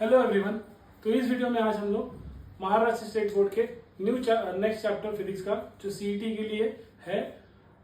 Hello everyone. तो इस video में आज हम लोग महाराष्ट्र स्टेट बोर्ड के नेक्स्ट चैप्टर फिजिक्स का जो सीईटी के लिए है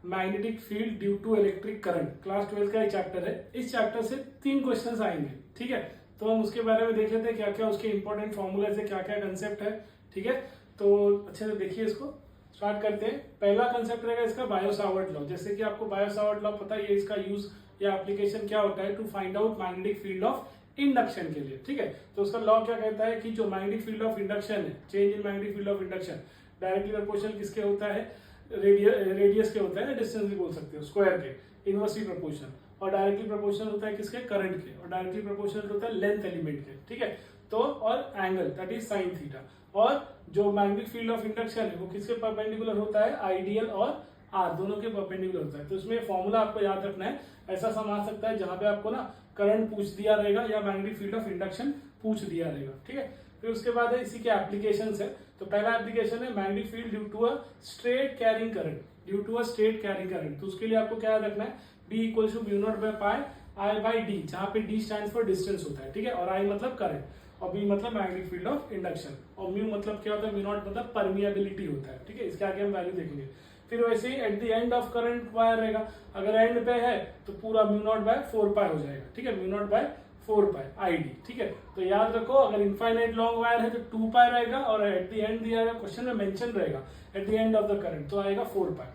magnetic field due to electric current, class 12 का एक चैप्टर है। इस चैप्टर से 3 क्वेश्चंस आएंगे, ठीक है। तो हम उसके बारे में देख लेते हैं क्या क्या उसके इंपॉर्टेंट फॉर्मूलाज है, क्या क्या कंसेप्ट है, ठीक है। तो अच्छे से देखिए, इसको स्टार्ट करते हैं। पहला कंसेप्ट रहेगा इसका बायो सावर्ट लॉ। जैसे कि आपको बायो सावर्ट लॉ पता है, इसका यूज या एप्लीकेशन क्या होता है, to find out magnetic field of induction के लिए, ठीक है। तो उसका लॉ क्या कहता है कि जो मैग्नेटिक फील्ड ऑफ इंडक्शन है, change in magnetic field of induction directly proportional किसके होता है, रेडियस के होता है, डिस्टेंस भी बोल सकते हो, स्क्वायर के, इनवर्सली प्रोपोर्शनल। और डायरेक्टली प्रोपोर्शनल होता है किसके, करंट के। और डायरेक्टली प्रोपोर्शनल होता है लेंथ एलिमेंट के, ठीक है। तो और angle that is sine theta. और जो मैग्नेटिक फील्ड ऑफ इंडक्शन है वो किसके परपेंडिकुलर होता है, आइडियल और आर दोनों के परपेंडिकुलर होता है। तो इसमें फॉर्मूला आपको याद रखना है। ऐसा समा सकता है जहां पे आपको ना करंट पूछ दिया रहेगा या मैग्नेटिक फील्ड ऑफ इंडक्शन पूछ दिया रहेगा, ठीक है। फिर उसके बाद है इसी के एप्लीकेशंस है। तो पहला एप्लीकेशन है magnetic field due to a straight carrying current, due to a straight carrying current. तो उसके लिए आपको क्या रखना है, B equal to mu naught by pi I by D, जहां पे D स्टैंड फॉर डिस्टेंस होता है, ठीक है। और I मतलब करंट और B मतलब मैग्नेटिक फील्ड ऑफ इंडक्शन। और म्यू मतलब क्या होता है, म्यू नॉट मतलब परमिएबिलिटी होता है, ठीक है। इसके आगे हम वैल्यू देखेंगे। फिर वैसे ही at the end of current wire रहेगा, अगर एंड पे है तो पूरा म्यू नॉट बाय 4 पाई हो जाएगा, ठीक है। म्यू नॉट बाय 4 पाई ID, ठीक है। तो याद रखो, अगर इनफाइनाइट लॉन्ग वायर है तो 2 पाई रहेगा, और एट द एंड दिया गया क्वेश्चन में मेंशन रहेगा eight the end of the current, तो आएगा 4 पाई।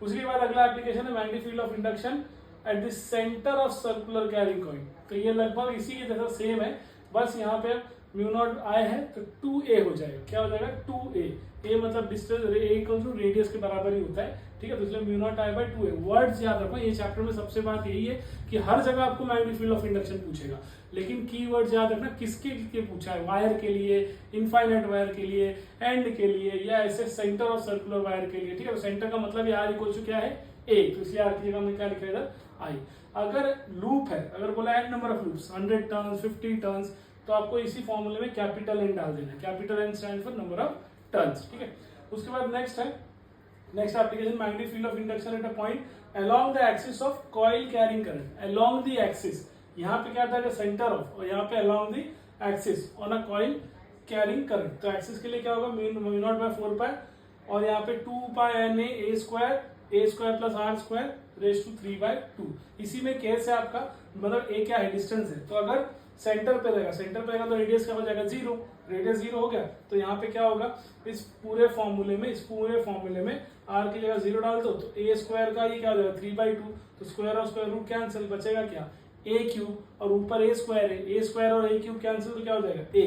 उसके बाद अगला एप्लीकेशन है magnetic field of induction at the centre of circular carrying coil. तो ये लगभग इसी की तरह सेम है, बस यहाँ पे म्यू नॉट I है तो 2a हो जाएगा। क्या हो जाएगा, 2a। a मतलब डिस्टेंस, रेडियस के बराबर ही होता है, ठीक है। तो इसलिए mu naught I by 2a। Words याद रखो, ये चैप्टर में सबसे बात यही है कि हर जगह आपको मैग्नेटिक फील्ड ऑफ इंडक्शन पूछेगा, लेकिन की वर्ड्स याद रखना किसके लिए पूछा है, वायर के लिए, इनफाइनाइट वायर के लिए, एंड के लिए, या ऐसे सेंटर ऑफ सर्कुलर वायर के लिए, ठीक है। तो सेंटर का मतलब R इक्वल टू क्या है, a। तो इसलिए R की जगह हमने क्या लिखा है इधर, I। अगर लूप है, अगर बोला N number of loops 100 turns 50 turns, तो आपको इसी फॉर्मूले में कैपिटल N डाल देना है। Capital N stand for number of turns, ठीक है। उसके बाद नेक्स्ट है, next application magnetic field of induction at a point along the axis of coil carrying current. Along the axis, यहाँ पे क्या था, सेंटर ऑफ, और यहाँ पे along the axis on a coil carrying current. तो एक्सिस के लिए क्या होगा, म्यू नॉट बाय 4 पाई, और यहाँ पे 2 pi NA a square plus R square raise to 3/2। इसी में केस है आपका, मतलब A क्या है, डिस्टेंस है। तो अगर सेंटर पे रहेगा, सेंटर पे रहेगा तो रेडियस क्या हो जाएगा, 0। रेडियस 0 हो गया, तो यहाँ पे क्या होगा, इस पूरे फॉर्मूले में R की जगह 0 डाल दो, तो A स्क्वायर का ये क्या हो जाएगा, 3/2। तो स्क्वायर और स्क्वायर रूट कैंसिल, बचेगा क्या, A क्यूब, और ऊपर A स्क्वायर है, A स्क्वायर और A क्यूब कैंसिल, तो क्या हो जाएगा, A,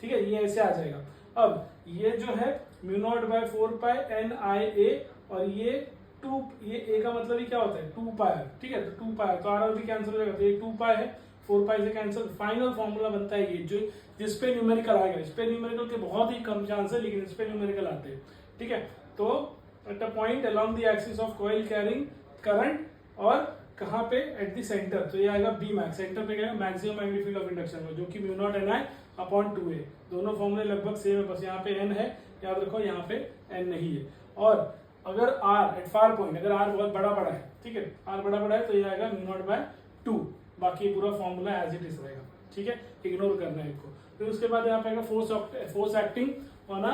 ठीक है। ये ऐसे आ जाएगा। अब ये जो है म्यू नॉट बाय 4 पाई NIA, और ये 2, ये A का मतलब ही क्या होता है, 2 पाई, ठीक है। तो 2 पाई, तो R भी कैंसिल हो जाएगा, तो ये 2 पाई है, 4 पाई से कैंसिल। फाइनल फॉर्मूला बनता है ये, जो जिस पे न्यूमेरिकल आएगा। इस पे न्यूमेरिकल के बहुत ही कम चांस है, लेकिन इस पे न्यूमेरिकल आते हैं, ठीक है। तो at a point along the axis of coil carrying current, और कहाँ पे, एट द सेंटर, तो ये आएगा B मैक्स। सेंटर पे क्या है, maximum magnetic field of induction में, जो कि mu naught NI upon 2a। दोनों फॉर्मूले लगभग सेम है, बस यहाँ पे N है, याद रखो, यहाँ पे N नहीं है। और अगर R एट फार पॉइंट, अगर R बहुत बड़ा है, ठीक है, R बड़ा है, तो ये आएगा म्यू नॉट बाय 2। बाकी पूरा फॉर्मूला एज इट इज रहेगा, ठीक है, इग्नोर करना है इसको। फिर उसके बाद यहाँ पे आएगा force acting on a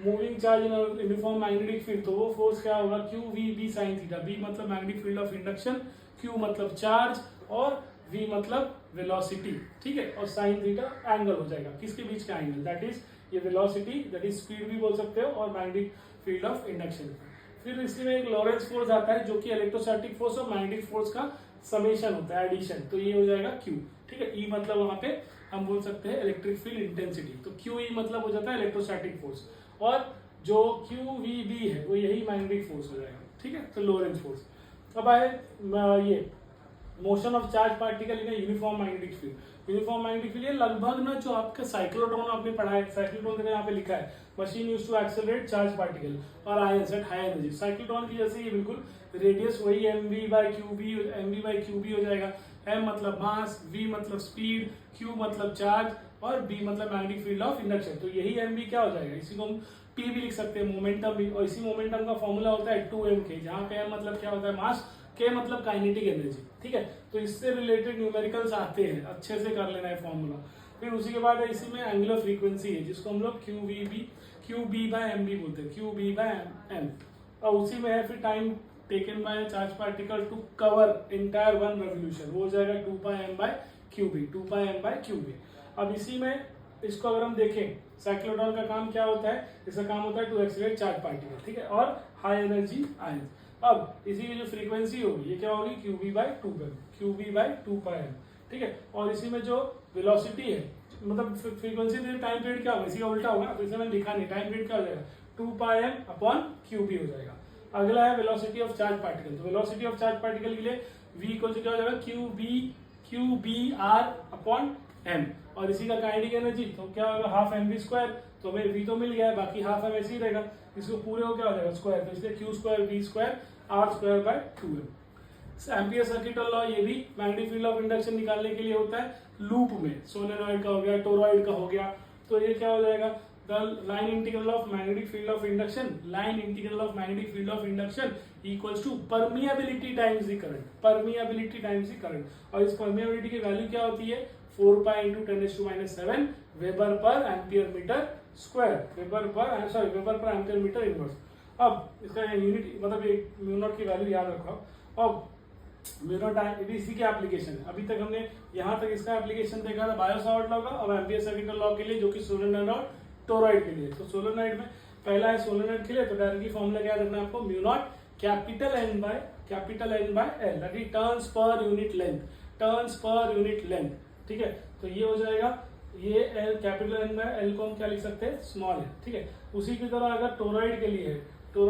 moving charge in uniform magnetic field. तो वो फोर्स क्या होगा, QVB साइन थीटा। B मतलब magnetic field of induction, Q मतलब चार्ज, और V मतलब वेलोसिटी, ठीक है। और साइन थीटा एंगल हो जाएगा, किसके बीच का एंगल, दैट इज ये वेलोसिटी, दैट इज स्पीड भी बोल सकते हो, और मैग्नेटिक फील्ड ऑफ इंडक्शन। फिर इसमें एक लॉरेंस फोर्स आता है, जो कि इलेक्ट्रोस्टैटिक फोर्स और मैग्नेटिक फोर्स का समेशन होता है, एडिशन। तो ये हो जाएगा Q, ठीक है। E मतलब वहां पे हम बोल सकते हैं इलेक्ट्रिक फील्ड इंटेंसिटी, तो QE मतलब हो जाता है इलेक्ट्रोस्टैटिक फोर्स, और जो QVB है वो यही मैग्नेटिक फोर्स हो जाएगा, ठीक है। तो लॉरेंस फोर्स। अब आए ये motion of charge particle in uniform magnetic field. Uniform magnetic field ये लगभग ना, जो आपका साइक्लोट्रॉन आपने पढ़ा है, साइक्लोट्रॉन यहाँ पे लिखा है, machine used to accelerate charge particle और ions at high energy. Cyclotron की जैसे ये बिल्कुल रेडियस वही mv बाई क्यूबी हो जाएगा। m मतलब मास, v मतलब स्पीड, q मतलब चार्ज, और b मतलब मैग्नेटिक फील्ड ऑफ इंडक्शन। तो यही mv क्या हो जाएगा, इसी को हम p भी लिख सकते हैं, मोमेंटम भी। और इसी मोमेंटम का फॉर्मूला होता है 2mk, जहाँ पे m मतलब क्या होता है, मास, k मतलब काइनेटिक एनर्जी, ठीक है। तो इससे रिलेटेड न्यूमेरिकल्स आते हैं, अच्छे से कर लेना है फॉर्मूला। फिर उसी के बाद इसी में एंगुलर फ्रीक्वेंसी है जिसको हम लोग QB/MB बोलते हैं, QB/M। और उसी में है फिर time taken by charge particle to cover entire one revolution, वो हो जाएगा 2πm/QB। अब इसी में इसको अगर हम देखें साइक्लोट्रॉन का काम क्या होता है, इसका काम होता है टू एक्सीलरेट चार्ज पार्टिकल, ठीक है, और हाई एनर्जी आयंस। अब इसी की जो फ्रीक्वेंसी होगी ये क्या होगी QB/2πm, ठीक है। और इसी में जो वेलोसिटी है, मतलब फ्रीक्वेंसी टाइम पीरियड क्या होगा, इसी का उल्टा होगा, तो इसे मैंने लिखा नहीं, टाइम पीरियड क्या हो जाएगा 2πm/QB हो जाएगा। अगला है वेलोसिटी ऑफ चार्ज पार्टिकल, तो वेलोसिटी ऑफ चार्ज पार्टिकल के लिए v इक्वल टू क्या हो जाएगा QBr/m, और इसी का काइनेटिक एनर्जी तो क्या होगा 12mv², तो हमें v तो मिल गया है, बाकी हाफ m ऐसे ही रहेगा, इसको पूरे को क्या हो जाएगा स्क्वायर, तो इसलिए q²v²r²/2m। एम्पियर सर्किट लॉ ये भी मैग्नेटिक फील्ड ऑफ इंडक्शन निकालने के लिए होता है लूप में, सोलेनॉइड का हो गया, टोरॉइड का हो गया, तो ये क्या हो जाएगा the line integral of magnetic field of induction, line integral of magnetic field of induction equals to permeability times the current, permeability times the current. और इस परमिएबिलिटी की वैल्यू क्या होती है 4π × 10⁻⁷ weber per ampere metre square, weber per ampere metre inverse. अब इसका unit मतलब mu naught की वैल्यू याद रखो। अब म्यू नॉट इसी की एप्लीकेशन है, अभी तक हमने यहाँ तक इसका एप्लीकेशन देखा था बायो सावर्ट लॉ का, अब एम्पियर सर्किट लॉ के लिए जो कि सोलेनॉइड और टोरॉइड के लिए। तो सोलेनॉइड में पहला है सोलेनॉइड के लिए, तो डायरेक्टली फॉर्मूला क्या रखना है आपको mu naught N by L, that is turns per unit length, ठीक है। तो ये हो जाएगा, ये L capital N by L को हम क्या लिख सकते हैं स्मॉल है, ठीक है। उसी की तरह अगर टोरॉइड के लिए है, तो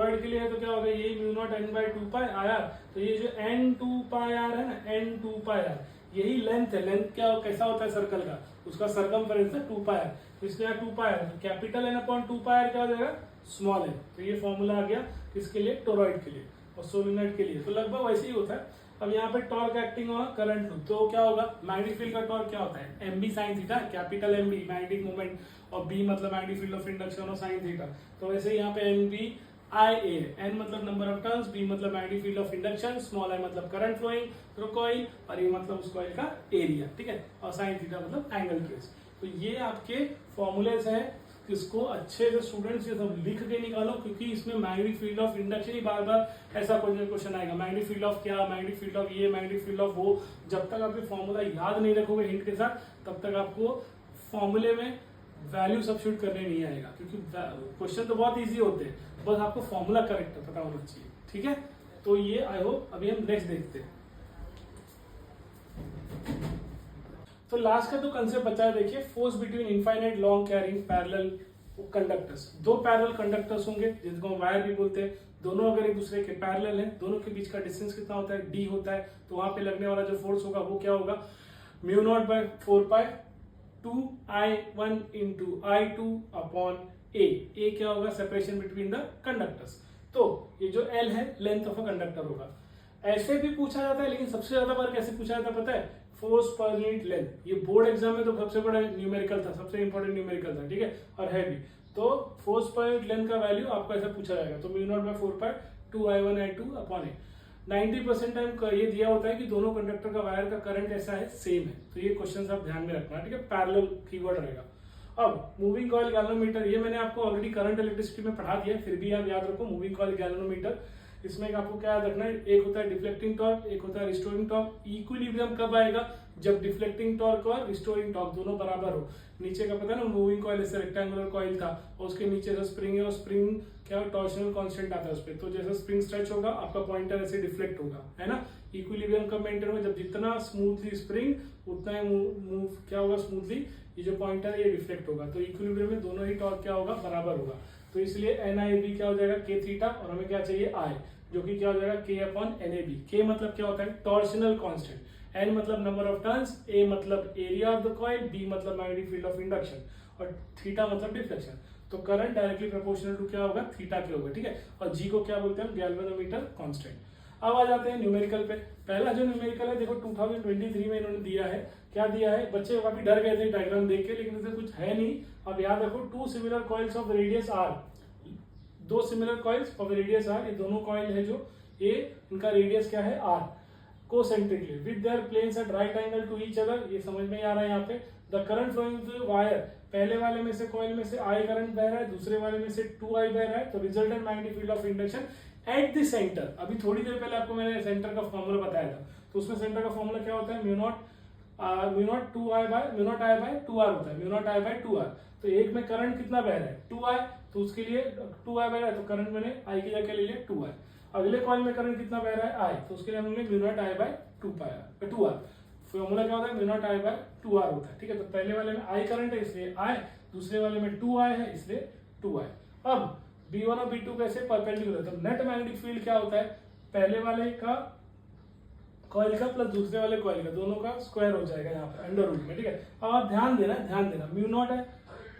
क्या होगा ये mu naught N by 2πr, तो ये जो N2πr है ना, N2πr यही लेंथ है, लेंथ क्या कैसा होता है सर्कल का, उसका सरकमफेरेंस है 2πr, तो इसलिए 2πr, तो कैपिटल N/2πr क्या हो जाएगा स्मॉल है। तो ये फॉर्मूला आ गया किसके लिए टोरॉइड के लिए और सोलेनॉइड के लिए, तो लगभग वैसे ही होता है। अब यहाँ पे टॉर्क एक्टिंग होगा करंट लूप, तो क्या होगा मैग्नेटिक फील्ड का टॉर्क क्या होता है MB sin theta, capital MB magnetic moment, और B मतलब मैग्नेटिक फील्ड ऑफ इंडक्शन और sin थीटा। तो वैसे यहाँ पे NBIA, N मतलब नंबर ऑफ टर्न्स, B मतलब magnetic field of induction, small i मतलब करंट फ्लोइंग थ्रू कॉइल, और ये मतलब उस कॉइल का एरिया, ठीक है, और sin थीटा मतलब एंगल ट्रेस। तो ये आपके फॉर्मूलेस हैं, इसको अच्छे से स्टूडेंट्स ये सब लिख के निकालो, क्योंकि इसमें मैग्नेटिक फील्ड ऑफ इंडक्शन ही बार बार ऐसा क्वेश्चन आएगा, मैग्नेटिक फील्ड ऑफ क्या, मैग्नेटिक फील्ड ऑफ ये, मैग्नेटिक फील्ड ऑफ वो। जब तक आप ये फॉर्मूला याद नहीं रखोगे हिंट के साथ, तब तक आपको फॉर्मूले में वैल्यू सब्स्टिट्यूट करने नहीं आएगा, क्योंकि क्वेश्चन तो बहुत ईजी होते हैं, बस आपको फॉर्मूला करेक्ट पता होना चाहिए, ठीक है। तो ये आई होप अभी हम नेक्स्ट देखते हैं। तो लास्ट का तो कंसेप्ट बचा है, देखिए force between infinite long carrying parallel conductors. दो पैरेलल कंडक्टर्स होंगे जिनको हम वायर भी बोलते हैं, दोनों अगर एक दूसरे के पैरेलल हैं, दोनों के बीच का डिस्टेंस कितना होता है d होता है, तो वहां पे लगने वाला जो फोर्स होगा वो क्या होगा mu naught by 4π 2I1 × I2/A। ए क्या होगा सेपरेशन बिटवीन द कंडक्टर्स। तो ये जो L है लेंथ ऑफ अ कंडक्टर होगा। ऐसे भी पूछा जाता है, लेकिन सबसे ज्यादा बार कैसे पूछा जाता है पता है फोर्स पर यूनिट लेंथ। ये बोर्ड एग्जाम में तो सबसे बड़ा न्यूमेरिकल था, सबसे इंपॉर्टेंट न्यूमेरिकल था, ठीक है, और है भी। तो फोर्स पर यूनिट लेंथ का वैल्यू आपको ऐसा पूछा जाएगा, तो mu naught by 4π 2I1 I2/A। 90% time ये दिया होता है कि दोनों कंडक्टर का वायर का करंट ऐसा है सेम है, तो ये क्वेश्चन आप ध्यान में रखना, ठीक है, पैरेलल कीवर्ड रहेगा। अब मूविंग कॉइल गैल्वेनोमीटर, ये मैंने आपको ऑलरेडी करंट इलेक्ट्रिसिटी में पढ़ा दिया, फिर भी आप याद रखो मूविंग कॉइल गैल्वेनोमीटर। इसमें आपको क्या याद रखना है, एक होता है डिफ्लेक्टिंग टॉर्क, एक होता है रिस्टोरिंग टॉर्क। इक्विलिब्रियम कब आएगा, जब डिफ्लेक्टिंग टॉर्क और रिस्टोरिंग टॉर्क दोनों बराबर हो। नीचे का पता है ना मूविंग कॉइल ऐसे रेक्टेंगुलर कॉइल था, और उसके नीचे से स्प्रिंग है, और स्प्रिंग क्या टॉर्शनल कांस्टेंट आता है उस पर, तो जैसे स्प्रिंग स्ट्रेच होगा आपका पॉइंटर ऐसे डिफ्लेक्ट होगा, है ना। इक्विलिब्रियम कब मेंटेन होगा, जब जितना स्मूथली स्प्रिंग उतना ही मूव क्या होगा स्मूथली, ये जो पॉइंटर है ये डिफ्लेक्ट होगा। तो इक्विलिब्रियम में दोनों ही टॉर्क क्या होगा बराबर होगा, तो इसलिए NIB क्या हो जाएगा K थीटा, और हमें क्या चाहिए I, जो कि क्या हो जाएगा K/NAB। K मतलब क्या होता है टॉर्शनल कांस्टेंट, N मतलब नंबर ऑफ टर्न्स, A मतलब area of the coil, B मतलब मैग्नेटिक फील्ड ऑफ इंडक्शन, और थीटा मतलब डिफ्लेक्शन। तो करंट डायरेक्टली प्रोपोर्शनल टू क्या होगा थीटा के होगा, ठीक है। और G को क्या बोलते हैं गैल्वेनोमीटर कांस्टेंट। अब आ जाते हैं न्यूमेरिकल पे। पहला जो न्यूमेरिकल है देखो 2023 में इन्होंने दिया है, क्या दिया है, बच्चे काफी डर गए थे डायग्राम देख के, लेकिन इसमें कुछ है नहीं। अब याद रखो 2 similar coils of radius R, 2 similar coils of radius R, ये दोनों कॉइल है जो ये इनका रेडियस क्या है R। concentrically with their planes at right angle to each other, ये समझ में आ रहा है यहाँ पे। The current flowing through the wire, पहले वाले में से कॉइल में से I करंट बह रहा है, दूसरे वाले में से 2I बह रहा है, तो resultant magnetic field of induction at the centre. अभी थोड़ी देर पहले आपको मैंने सेंटर का फॉर्मूला बताया था, तो उसमें सेंटर का फॉर्मूला क्या होता है, mu naught 2I bye 2R होता है, mu naught I by 2R। तो एक में करंट कितना बह रहा है 2I, तो उसके लिए 2I बह रहा है, तो करंट मैंने I की जगह ले लिया 2I। अगले कॉइल में करंट कितना बह रहा है I, तो उसके लिए हमने mu naught I by 2R। Formula क्या होता है, mu naught I by 2R होता है, ठीक है। तो पहले वाले में I करंट है इसलिए I, दूसरे वाले में 2I है इसलिए 2I। अब B1 और B2 कैसे परपेंडिकुलर, तो नेट मैग्नेटिक फील्ड क्या होता है, पहले वाले का कॉइल का प्लस दूसरे वाले कॉइल का, दोनों का स्क्वायर हो जाएगा यहाँ पे अंडर रूट में, ठीक है। अब आप ध्यान देना म्यू नॉट है,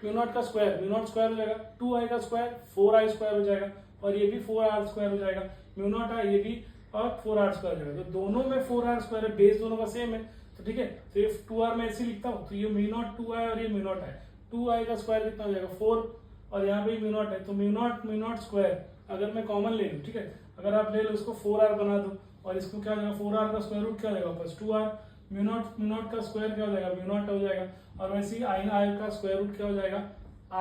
म्यू नॉट का स्क्वायर, म्यू नॉट स्क्वायर हो जाएगा, 2I का स्क्वायर 4I स्क्वायर हो जाएगा, और ये भी 4R स्क्वायर हो जाएगा, म्यू नॉट है ये भी और 4R स्क्वायर हो जाएगा। तो दोनों में 4R स्क्वायर है, बेस दोनों का सेम है, तो ठीक है। तो ये 2R मैं ऐसे लिखता हूँ, तो ये म्यू नॉट 2I और ये म्यू नॉट है, 2I का स्क्वायर कितना हो जाएगा 4, और यहाँ पे म्यू नॉट है, तो म्यू नॉट स्क्वायर अगर मैं कॉमन ले लूँ, ठीक है, अगर आप ले लो इसको 4R बना दो, और इसको क्या हो जाएगा 4R का स्क्वायर रूट क्या हो जाएगा वापस 2R, म्यू नॉट का स्क्वायर क्या हो जाएगा म्यू नॉट हो जाएगा, और वैसे ही I का स्क्वायर रूट क्या हो जाएगा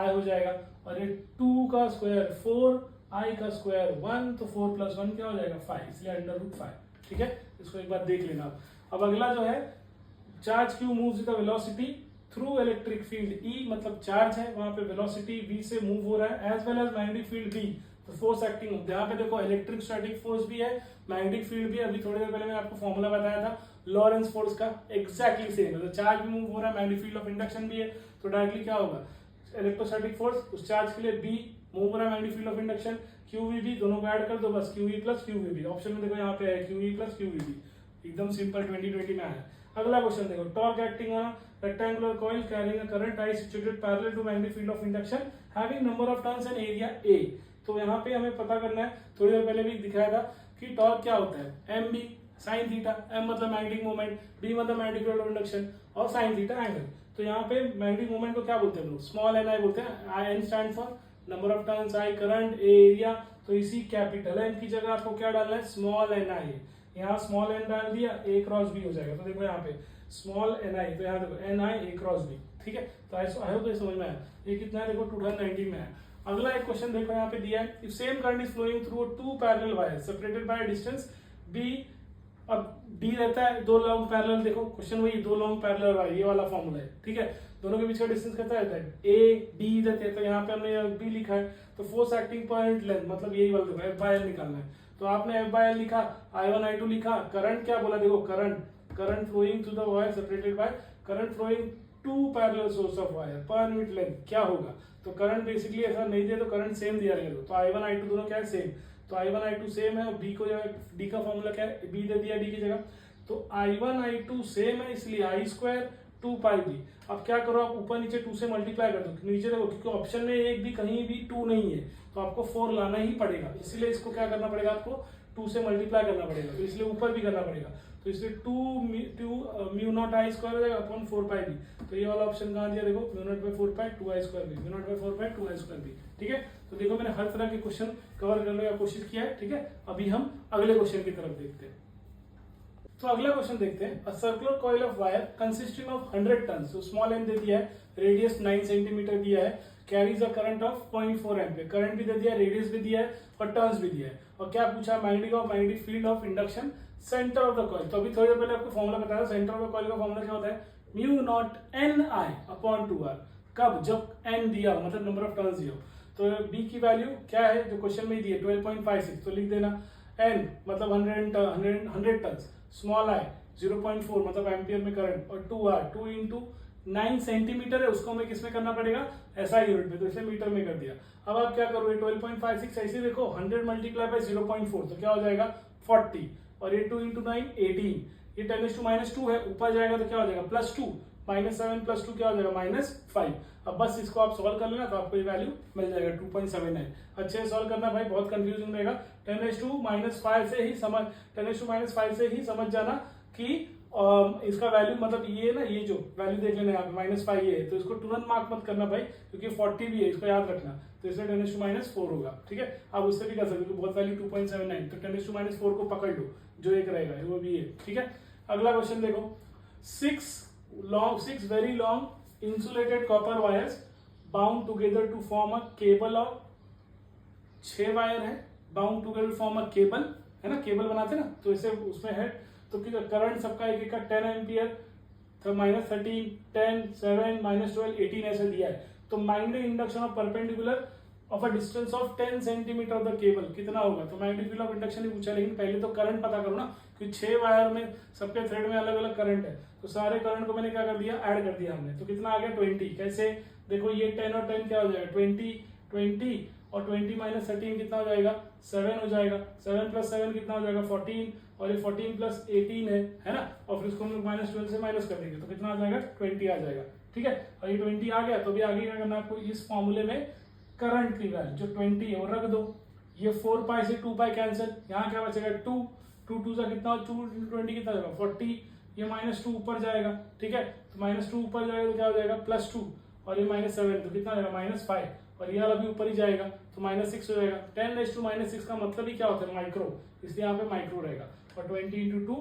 I हो जाएगा, और ये 2 का स्क्वायर 4I का स्क्वायर 1, तो 4 + 1 क्या हो जाएगा 5, इसलिए अंडर रूट 5, ठीक है। इसको एक बार देख लेना। अब अगला जो है, charge Q moves with the velocity through electric field E, मतलब चार्ज है वहां पे वेलोसिटी V से मूव हो रहा है, as well as magnetic field B, तो फोर्स एक्टिंग होता है। यहाँ पे देखो इलेक्ट्रिक स्टैटिक फोर्स भी है, मैग्नेटिक फील्ड भी है। अभी थोड़ी देर पहले मैंने आपको फॉर्मूला बताया था लॉरेंस फोर्स का, एग्जैक्टली सेम है। तो चार्ज भी मूव हो रहा है, मैग्नेटिक फील्ड ऑफ इंडक्शन भी है, तो डायरेक्टली क्या होगा, इलेक्ट्रोस्टैटिक फोर्स उस चार्ज के लिए B मूव हो रहा है, magnetic field of induction QVB, दोनों को ऐड कर दो बस, QE प्लस QVB। ऑप्शन में देखो यहाँ पे है QE प्लस QVB, एकदम सिंपल 2020 में आया। अगला क्वेश्चन देखो, torque acting on rectangular coil carrying a current I situated parallel to magnetic field of induction having number of turns and area A। तो यहाँ पे हमें पता करना है, थोड़ी देर पहले भी दिखाया था कि टॉर्क क्या होता है, MB sin थीटा, M मतलब मैग्नेटिक मोमेंट, B मतलब मैग्नेटिक फील्ड ऑफ इंडक्शन, और sin थीटा एंगल। तो यहाँ पे मैग्नेटिक मोमेंट को क्या बोलते हैं हम लोग, स्मॉल ni बोलते हैं, N stand for number of turns, I current, A area. तो इसी कैपिटल N की जगह आपको क्या डालना है, स्मॉल ni, यहाँ स्मॉल n डाल दिया, A क्रॉस B हो जाएगा। तो देखो यहाँ पे स्मॉल ni, तो यहाँ देखो ni A क्रॉस B, ठीक है। तो आई होप ये समझ में आया। ये कितना है देखो 2019 में है। अगला एक क्वेश्चन देखो यहाँ पे दिया है, if same current is flowing through two parallel wires separated by distance B, अब D रहता है दो लॉन्ग पैरेलल, देखो क्वेश्चन वही, दो लॉन्ग पैरेलल वायर, ये वाला फॉर्मूला है, ठीक है। दोनों के बीच का डिस्टेंस कितना रहता है A D रहते हैं, तो यहाँ पे हमने B लिखा है, तो फोर्स एक्टिंग पॉइंट लेंथ मतलब यही वाला देखो F/L निकालना है। तो आपने F/L लिखा, I1 I2 लिखा, करंट क्या बोला देखो, current flowing through the wire separated by current flowing two parallel source of wire per unit length क्या होगा। तो करंट बेसिकली ऐसा नहीं दिया, तो करंट सेम दिया रहेगा, तो I1 I2 दोनों क्या है सेम, तो I1 I2 सेम है, और B को जगह D का फॉर्मूला क्या है, B दे दिया D की जगह, तो I1 I2 सेम है, इसलिए I स्क्वायर 2πb। अब क्या करो, आप ऊपर नीचे 2 से मल्टीप्लाई कर दो, नीचे देखो क्योंकि ऑप्शन में एक भी कहीं भी 2 नहीं है, तो आपको 4 लाना ही पड़ेगा, इसलिए इसको क्या करना पड़ेगा, आपको 2 से मल्टीप्लाई करना पड़ेगा, तो इसलिए ऊपर भी करना पड़ेगा, तो इसलिए 2 म्यू नॉट I स्क्वायर हो जाएगा अपॉन 4πb। तो ये वाला ऑप्शन कहाँ दिया देखो, mu naught by 4π 2I square b, mu naught by 4π 2I square b, ठीक है। तो देखो मैंने हर तरह के क्वेश्चन कवर करने का कोशिश किया है, ठीक है। अभी हम अगले क्वेश्चन की तरफ देखते हैं। तो अगला क्वेश्चन देखते हैं, a circular coil of wire consisting of 100 turns, तो स्मॉल n दे दिया है, रेडियस 9 सेंटीमीटर दिया है, carries a current of 0.4 ampere, current भी दे दिया है, रेडियस भी दिया है, और टर्न्स भी दिया है, और क्या पूछा, magnetic field of induction centre of the coil. तो अभी थोड़ी देर पहले आपको फॉर्मूला बताया, सेंटर ऑफ द कॉइल का फॉर्मूला क्या होता है, mu naught ni upon 2r, कब, जब n दिया हो, मतलब नंबर ऑफ टर्न्स दिया हो। तो b की वैल्यू क्या है जो क्वेश्चन में दी है 12.56, तो लिख देना n मतलब 100 टर्न्स, स्मॉल i 0.4 मतलब एम्पियर में करंट, और 2r 2 इंटू 9 सेंटीमीटर है, उसको हमें किसमें करना पड़ेगा, SI यूनिट में, तो इसलिए मीटर में कर दिया। अब आप क्या करोगे, 12.56 ऐसे देखो 100 मल्टीप्लाई बाय 0.4 तो क्या हो जाएगा 40, और ये 2 इंटू 9 18, ये 10⁻²है, ऊपर जाएगा तो क्या हो जाएगा +2, -7 + 2 क्या हो जाएगा -5। अब बस इसको आप सॉल्व कर लेना, तो आपको ये वैल्यू मिल जाएगा 2.79। अच्छे से सॉल्व करना भाई, बहुत कंफ्यूजिंग रहेगा। 10⁻5 से ही समझ 10⁻5 से ही समझ जाना कि इसका वैल्यू मतलब ये ना, ये जो वैल्यू देख लेना यहाँ पे -5 ये है, तो इसको तुरंत मार्क मत करना भाई, क्योंकि 40 भी है, इसको याद रखना, तो इसलिए 10⁻4 होगा, ठीक है। आप उससे भी कर सकते हो, बहुत वैल्यू 2.79, तो 10⁻4 को पकड़ लो, जो एक रहेगा वो भी है, ठीक है। अगला क्वेश्चन देखो, 6 very long insulated copper wires bound together to form a cable of 6 wire है bound together form a cable, है ना, केबल बनाते ना, तो इसे उसमें है, तो करंट सबका एक का 10 एम्पियर, तो -13, 10, 7, -12, 18 ऐसे दिया है। तो magnetic induction of perpendicular of a distance of 10 centimetre of the cable कितना होगा, तो मैग्नेटिक फील्ड ऑफ इंडक्शन ही पूछा, लेकिन पहले तो करंट पता करो ना, क्योंकि 6 वायर में सबके थ्रेड में अलग अलग करंट है, तो सारे करंट को मैंने क्या कर दिया, ऐड कर दिया हमने, तो कितना आ गया 20। कैसे देखो, ये 10 और 10 क्या हो जाएगा 20 और 20 - 13 कितना हो जाएगा 7 हो जाएगा, 7 + 7 कितना हो जाएगा 14, और ये 14 + 18 है ना, और फिर उसको हम लोग -12 से माइनस कर देंगे तो कितना आ जाएगा 20 आ जाएगा, ठीक है। और ये 20 आ गया तो भी आगे क्या करना है आपको, इस फॉर्मूले में करंट की वैल्यू जो 20 है वो रख दो, ये 4 पाई से 2 पाई कैंसिल, यहाँ क्या बचेगा 2, 2 से कितना 2 × 20 कितना जाएगा 40, ये -2 ऊपर जाएगा, ठीक है, तो -2 ऊपर जाएगा तो क्या हो जाएगा +2, और ये -7 तो कितना जाएगा -5, और ये वाला भी ऊपर ही जाएगा तो -6 हो जाएगा। 10⁻⁻⁶ का मतलब ही क्या होता है माइक्रो, इसलिए यहाँ पे माइक्रो रहेगा, और 20 × 2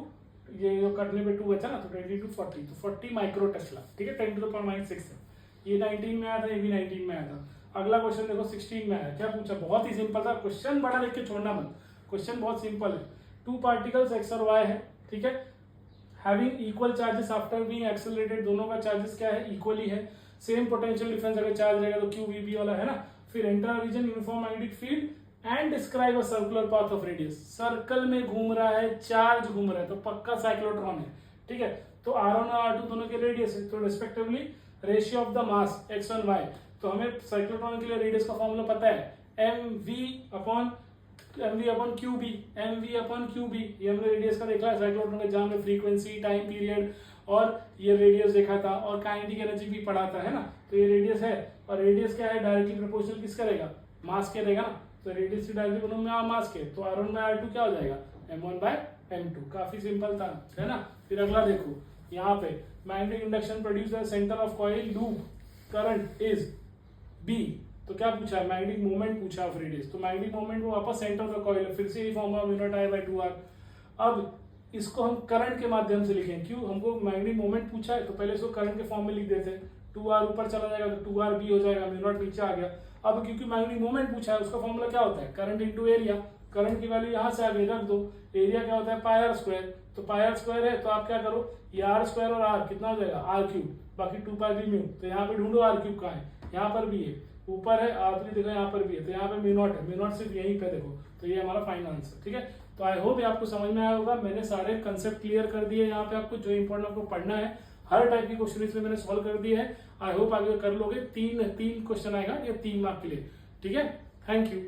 ये जो करने पे 2 बचा ना, तो 20 × 40 तो 40 माइक्रो टेस्ला, ठीक है, 10⁻⁶ है। ये 19 में आया था, ये भी 19 में आया था। अगला क्वेश्चन देखो 16 में आया, क्या पूछा, बहुत ही सिंपल था क्वेश्चन, बड़ा लिख के छोड़ना मत, क्वेश्चन बहुत सिंपल है। 2 पार्टिकल्स x और y है, ठीक है, having equal charges after being accelerated, दोनों का चार्जेस क्या है इक्वली है, सेम पोटेंशियल डिफरेंस अगर चार्ज रहेगा तो QVB वाला है ना, फिर enter region uniform magnetic field and describe a circular path of radius, circle में घूम रहा है, चार्ज घूम रहा है, तो पक्का साइक्लोट्रॉन है, ठीक है। तो R1 और R2 दोनों के रेडियस है, तो respectively ratio of the mass x1 y, तो हमें साइक्लोट्रॉन के लिए रेडियस का फॉर्मूला पता है mv/qb, ये हमने रेडियस का देखा है साइक्लोट्रॉन का, जहां में फ्रीक्वेंसी, टाइम पीरियड और ये रेडियस देखा था, और काइनेटिक एनर्जी भी पढ़ा था, है ना, तो ये रेडियस है, और रेडियस क्या है डायरेक्टली प्रोपोर्शनल किस करेगा, मास के रहेगा ना, तो रेडियस से डायरेक्टली प्रोपोर्शनल में मास के, तो R1 में R2 क्या हो जाएगा m1/m2, काफी सिंपल था, है ना। फिर अगला देखो, यहाँ पे magnetic induction produce the centre of coil loop current is B, तो क्या पूछा है मैग्नेटिक मोमेंट पूछा ऑफ रेडियस, तो मैग्नेटिक मोमेंट वो वापस सेंटर ऑफ द कॉइल, फिर से ये फॉर्मूला μ0I/2r। अब इसको हम करंट के माध्यम से लिखें, क्यों, हमको मैग्नेटिक मोमेंट पूछा है तो पहले इसको करंट के फॉर्म में लिख देते हैं, 2r ऊपर चला जाएगा तो 2rb हो जाएगा, μ0 नीचे आ गया। अब क्योंकि मैग्नेटिक मोमेंट पूछा है उसका फॉर्मूला क्या होता है करंट इंटू एरिया, करंट की वैल्यू यहाँ से आगे रख दो, एरिया क्या होता है πr², तो πr² है, तो आप क्या करो, ये r² और r कितना हो जाएगा r3, बाकी 2πb, तो यहाँ पे ढूंढो r3 कहाँ है, यहाँ पर भी है, ऊपर है, r3 देखो यहाँ पर भी है, तो यहाँ पे μ0 है, μ0 सिर्फ यहीं पे देखो, तो ये हमारा फाइनल आंसर, ठीक है। तो आई होप ये आपको समझ में आया होगा, मैंने सारे कंसेप्ट क्लियर कर दिए, यहाँ पे आपको जो इंपॉर्टेंट आपको पढ़ना है, हर टाइप की क्वेश्चन इसमें मैंने सॉल्व कर दिए है, आई होप आगे कर लोगे, तीन क्वेश्चन आएगा ये 3 मार्क के लिए, ठीक है। Thank you.